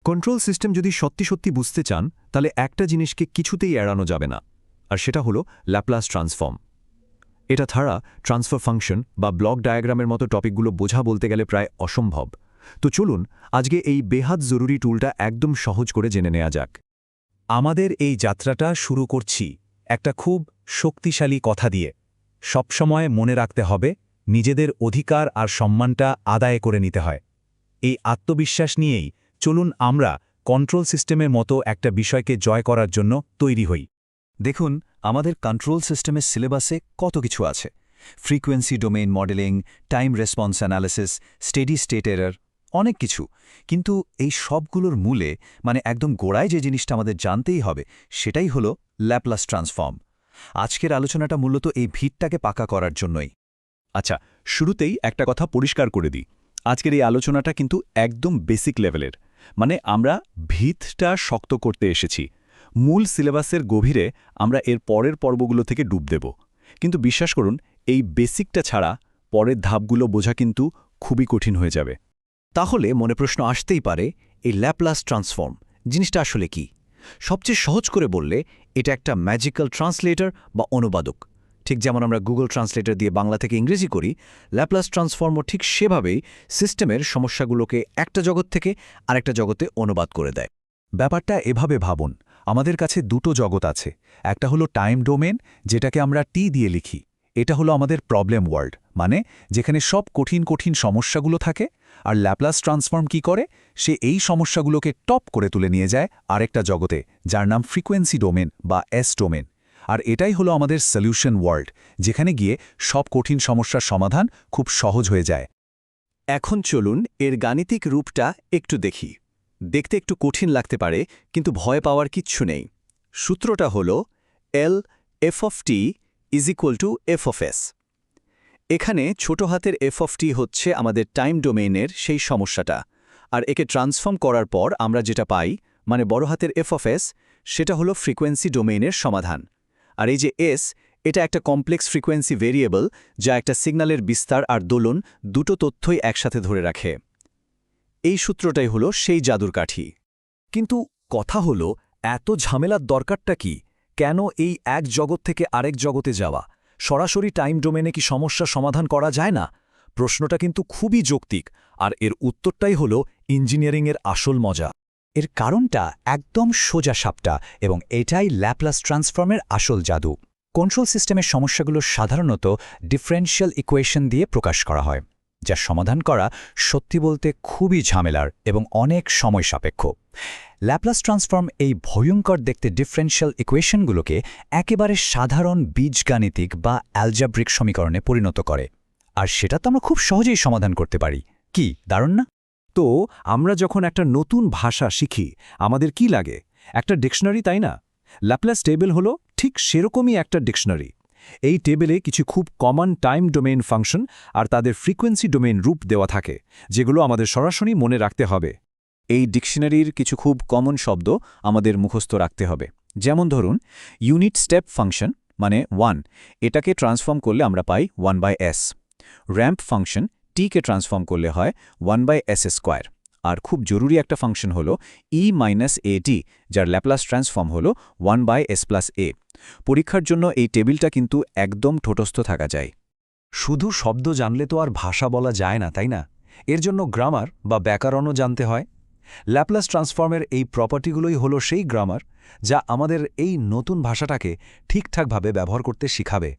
Control system যদি সত্যি সত্যি বুঝতে চান তাহলে একটা জিনিসকে কিছুতেই এড়ানো যাবে না, আর সেটা হলো ল্যাপ্লাস ট্রান্সফর্ম। এটা ছাড়া ট্রান্সফার ফাংশন বা ব্লক ডায়াগ্রামের মতো টপিকগুলো বোঝা বলতে গেলে প্রায় অসম্ভব। তো চলুন আজকে এই বেহাত জরুরি টুলটা একদম সহজ করে জেনে নেওয়া যাক। আমাদের এই যাত্রাটা শুরু করছি একটা খুব শক্তিশালী কথা দিয়ে। সবসময় মনে রাখতে হবে নিজেদের অধিকার আর সম্মানটা আদায় করে নিতে হয়। এই আত্মবিশ্বাস নিয়েই চলুন আমরা কন্ট্রোল সিস্টেমের মতো একটা বিষয়কে জয় করার জন্য তৈরি হই। দেখুন, আমাদের কন্ট্রোল সিস্টেমের সিলেবাসে কত কিছু আছে। Frequency domain modelling, time response analysis, steady state error, অনেক কিছু। কিন্তু এই সবগুলোর মূলে একদম গোড়ায় যে জিনিসটা আমাদের জানতেই হবে সেটাই হলো ল্যাপ্লাস ট্রান্সফর্ম। আজকের আলোচনাটা মূলত এই ভিতটাকে পাকা করার জন্যই। আচ্ছা, শুরুতেই একটা কথা পরিষ্কার করে দিই, আজকের এই আলোচনাটা কিন্তু একদম বেসিক লেভেলের। আমরা ভিতটা শক্ত করতে এসেছি। মূল সিলেবাসের গভীরে আমরা এর পরের পর্বগুলো থেকে ডুব দেব। কিন্তু বিশ্বাস করুন, এই বেসিকটা ছাড়া পরের ধাপগুলো বোঝা কিন্তু খুবই কঠিন হয়ে যাবে। তাহলে মনে প্রশ্ন আসতেই পারে, এই ল্যাপ্লাস ট্রান্সফর্ম জিনিসটা আসলে কি? সবচেয়ে সহজ করে বললে এটা একটা ম্যাজিক্যাল ট্রান্সলেটর বা অনুবাদক। ঠিক যেমন আমরা গুগল ট্রান্সলেটর দিয়ে বাংলা থেকে ইংরেজি করি, ল্যাপ্লাস ট্রান্সফর্মও ঠিক সেভাবেই সিস্টেমের সমস্যাগুলোকে একটা জগৎ থেকে আরেকটা জগতে অনুবাদ করে দেয়। ব্যাপারটা এভাবে ভাবুন, আমাদের কাছে দুটো জগৎ আছে। একটা হলো টাইম ডোমেন, যেটাকে আমরা টি দিয়ে লিখি। এটা হলো আমাদের প্রবলেম ওয়ার্ল্ড, যেখানে সব কঠিন কঠিন সমস্যাগুলো থাকে। আর ল্যাপ্লাস ট্রান্সফর্ম কি করে? সে এই সমস্যাগুলোকে টপ করে তুলে নিয়ে যায় আরেকটা জগতে, যার নাম ফ্রিকোয়েন্সি ডোমেন বা এস ডোমেন। আর এটাই হলো আমাদের সলিউশন ওয়ার্ল্ড, যেখানে গিয়ে সব কঠিন সমস্যার সমাধান খুব সহজ হয়ে যায়। এখন চলুন এর গাণিতিক রূপটা একটু দেখি। দেখতে একটু কঠিন লাগতে পারে, কিন্তু ভয় পাওয়ার কিচ্ছু নেই। সূত্রটা হল L f of t is equal to f of s। এখানে ছোট হাতের f of t হচ্ছে আমাদের টাইম ডোমেইনের সেই সমস্যাটা, আর একে ট্রান্সফর্ম করার পর আমরা যেটা পাই বড় হাতের f of s, সেটা হলো ফ্রিকোয়েন্সি ডোমেইনের সমাধান। আর এই যে s, এটা একটা কমপ্লেক্স ফ্রিকোয়েন্সি ভেরিয়েবল, যা একটা সিগন্যালের বিস্তার আর দোলন দুটো তথ্যই একসাথে ধরে রাখে। এই সূত্রটাই হলো সেই জাদুর কাঠি। কিন্তু কথা হলো, এত ঝামেলার দরকারটা কি? কেন এই এক জগৎ থেকে আরেক জগতে যাওয়া? সরাসরি টাইম ডোমেনে কি সমস্যা সমাধান করা যায় না? প্রশ্নটা কিন্তু খুবই যৌক্তিক, আর এর উত্তরটাই হলো ইঞ্জিনিয়ারিংয়ের আসল মজা। এর কারণটা একদম সোজা সাপটা, এবং এটাই ল্যাপ্লাস ট্রান্সফর্মের আসল জাদু। কন্ট্রোল সিস্টেমের সমস্যাগুলো সাধারণত ডিফারেনশিয়াল ইকুয়েশন দিয়ে প্রকাশ করা হয়, যা সমাধান করা সত্যি বলতে খুবই ঝামেলার এবং অনেক সময় সাপেক্ষ। ল্যাপ্লাস ট্রান্সফর্ম এই ভয়ঙ্কর দেখতে ডিফারেনশিয়াল ইকুয়েশনগুলোকে একেবারে সাধারণ বীজগাণিতিক বা অ্যালজাব্রিক সমীকরণে পরিণত করে, আর সেটা তো আমরা খুব সহজেই সমাধান করতে পারি। কি দারুণ না? তো আমরা যখন একটা নতুন ভাষা শিখি, আমাদের কি লাগে? একটা ডিকশনারি, তাই না? ল্যাপ্লাস টেবিল হলো ঠিক সেরকমই একটা ডিকশনারি। এই টেবিলে কিছু খুব কমন টাইম ডোমেইন ফাংশন আর তাদের ফ্রিকোয়েন্সি ডোমেইন রূপ দেওয়া থাকে, যেগুলো আমাদের সরাসরি মনে রাখতে হবে। এই ডিকশনারির কিছু খুব কমন শব্দ আমাদের মুখস্থ রাখতে হবে। যেমন ধরুন, ইউনিট স্টেপ ফাংশন 1, এটাকে ট্রান্সফর্ম করলে আমরা পাই 1/s। র্যাম্প ফাংশন টিকে ট্রান্সফর্ম করলে হয় 1/s²। আর খুব জরুরি একটা ফাংশন হলো e-at, যার ল্যাপ্লাস ট্রান্সফর্ম হলো 1/s+a। পরীক্ষার জন্য এই টেবিলটা কিন্তু একদম ঠোঁটস্থ থাকা যায়। শুধু শব্দ জানলে তো আর ভাষা বলা যায় না, তাই না? এর জন্য গ্রামার বা ব্যাকরণও জানতে হয়। ল্যাপ্লাস ট্রান্সফর্মের এই প্রপার্টিগুলোই হলো সেই গ্রামার, যা আমাদের এই নতুন ভাষাটাকে ঠিকঠাকভাবে ব্যবহার করতে শিখাবে।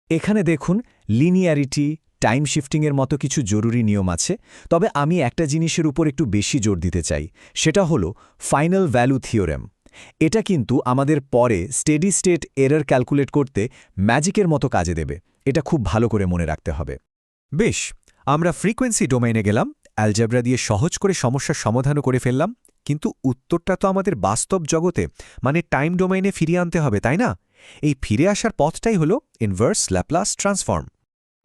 এখানে দেখুন, লিনিয়ারিটি, টাইম শিফটিংয়ের মতো কিছু জরুরি নিয়ম আছে, তবে আমি একটা জিনিসের উপর একটু বেশি জোর দিতে চাই, সেটা হলো ফাইনাল ভ্যালু থিওরেম। এটা কিন্তু আমাদের পরে স্টেডি স্টেট এরর ক্যালকুলেট করতে ম্যাজিকের মতো কাজে দেবে। এটা খুব ভালো করে মনে রাখতে হবে। বেশ, আমরা ফ্রিকোয়েন্সি ডোমেইনে গেলাম, অ্যালজেব্রা দিয়ে সহজ করে সমস্যার সমাধানও করে ফেললাম, কিন্তু উত্তরটা তো আমাদের বাস্তব জগতে টাইম ডোমেইনে ফিরিয়ে আনতে হবে, তাই না? এই ফিরে আসার পথটাই হলো inverse Laplace transform.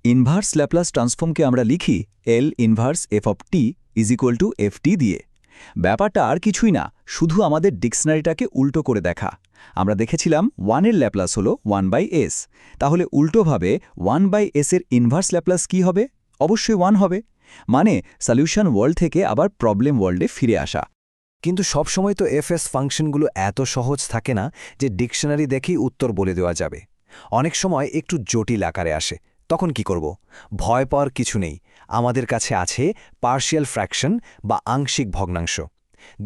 Inverse Laplace ট্রান্সফর্মকে আমরা লিখি L inverse f of t is equal to ft দিয়ে। ব্যাপারটা আর কিছুই না, শুধু আমাদের ডিকশনারিটাকে উল্টো করে দেখা। আমরা দেখেছিলাম 1 এর ল্যাপ্লাস হলো 1/s, তাহলে উল্টোভাবে 1/s এর ইনভার্স ল্যাপ্লাস কি হবে? অবশ্যই 1 হবে। সলিউশন ওয়ার্ল্ড থেকে আবার প্রবলেম ওয়ার্ল্ডে ফিরে আসা। কিন্তু সবসময় তো এফএস ফাংশনগুলো এত সহজ থাকে না যে ডিকশনারি দেখেই উত্তর বলে দেওয়া যাবে। অনেক সময় একটু জটিল আকারে আসে। তখন কি করব? ভয় পাওয়ার কিছু নেই, আমাদের কাছে আছে পার্শিয়াল ফ্র্যাকশন বা আংশিক ভগ্নাংশ।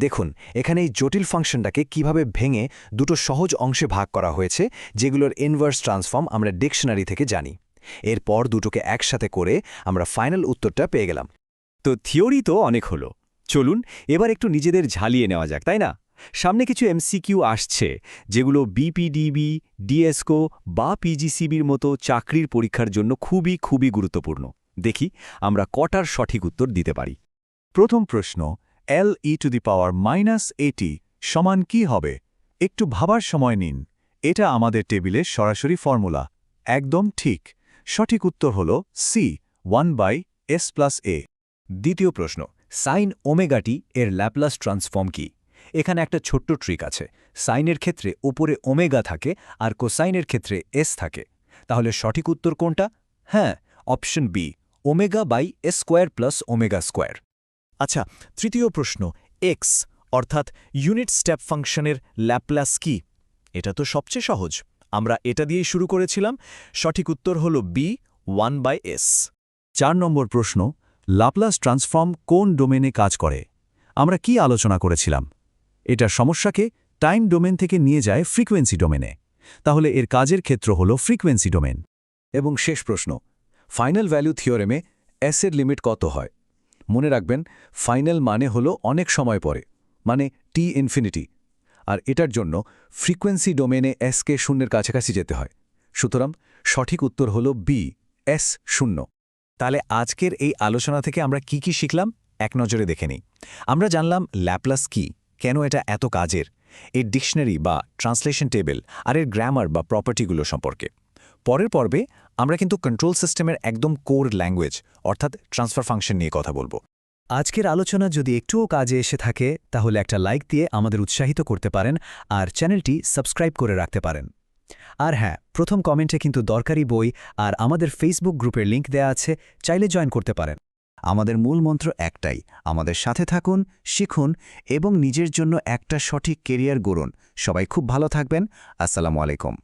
দেখুন এখানে এই জটিল ফাংশনটাকে কিভাবে ভেঙে দুটো সহজ অংশে ভাগ করা হয়েছে, যেগুলোর ইনভার্স ট্রান্সফর্ম আমরা ডিকশনারি থেকে জানি। এরপর দুটোকে একসাথে করে আমরা ফাইনাল উত্তরটা পেয়ে গেলাম। তো থিওরি তো অনেক হলো, চলুন এবার একটু নিজেদের ঝালিয়ে নেওয়া যাক, তাই না? সামনে কিছু এমসিকিউ আসছে যেগুলো বিপিডিবি, ডিএসকো বা পিজিসিবির মতো চাকরির পরীক্ষার জন্য খুবই খুবই গুরুত্বপূর্ণ। দেখি আমরা কটার সঠিক উত্তর দিতে পারি। প্রথম প্রশ্ন, LE⁻⁻80 সমান কি হবে? একটু ভাবার সময় নিন। এটা আমাদের টেবিলের সরাসরি ফর্মুলা। একদম ঠিক। সঠিক উত্তর হল সি, 1/s+a। দ্বিতীয় প্রশ্ন, সাইন ওমেগাটি এর ল্যাপ্লাস ট্রান্সফর্ম কি? এখানে একটা ছোট্ট ট্রিক আছে। সাইনের ক্ষেত্রে ওপরে ওমেগা থাকে আর কোসাইনের ক্ষেত্রে এস থাকে। তাহলে সঠিক উত্তর কোনটা? হ্যাঁ, অপশন বি, ω/s² + ω²। আচ্ছা, তৃতীয় প্রশ্ন, এক্স অর্থাৎ ইউনিট স্টেপ ফাংশনের ল্যাপ্লাস কি? এটা তো সবচেয়ে সহজ, আমরা এটা দিয়েই শুরু করেছিলাম। সঠিক উত্তর হল বি, 1/s। 4 নম্বর প্রশ্ন, ল্যাপ্লাস ট্রান্সফর্ম কোন ডোমেনে কাজ করে? আমরা কি আলোচনা করেছিলাম? এটা সমস্যাকে টাইম ডোমেন থেকে নিয়ে যায় ফ্রিকোয়েন্সি ডোমেনে। তাহলে এর কাজের ক্ষেত্র হল ফ্রিকোয়েন্সি ডোমেন। এবং শেষ প্রশ্ন, ফাইনাল ভ্যালু থিওরেমে এস-এর লিমিট কত হয়? মনে রাখবেন, ফাইনাল মানে হলো অনেক সময় পরে, মানে টি ইনফিনিটি। আর এটার জন্য ফ্রিকোয়েন্সি ডোমেনে এসকে শূন্যের কাছাকাছি যেতে হয়। সুতরাং সঠিক উত্তর হল বি, S0। তাহলে আজকের এই আলোচনা থেকে আমরা কি কি শিখলাম এক নজরে দেখে নিই। আমরা জানলাম ল্যাপ্লাস কি, কেন এটা এত কাজের, এর ডিকশনারি বা ট্রান্সলেশন টেবিল আর এর গ্রামার বা প্রপার্টিগুলো সম্পর্কে। পরের পর্বে আমরা কিন্তু কন্ট্রোল সিস্টেমের একদম কোর ল্যাঙ্গুয়েজ অর্থাৎ ট্রান্সফার ফাংশন নিয়ে কথা বলবো। আজকের আলোচনা যদি একটুও কাজে এসে থাকে তাহলে একটা লাইক দিয়ে আমাদের উৎসাহিত করতে পারেন আর চ্যানেলটি সাবস্ক্রাইব করে রাখতে পারেন। আর হ্যাঁ, প্রথম কমেন্টে কিন্তু দরকারি বই আর আমাদের ফেসবুক গ্রুপের লিংক দেয়া আছে, চাইলে জয়েন করতে পারেন। আমাদের মূল মন্ত্র একটাই, আমাদের সাথে থাকুন, শিখুন এবং নিজের জন্য একটা সঠিক কেরিয়ার গড়ুন। সবাই খুব ভালো থাকবেন। আসসালামু আলাইকুম।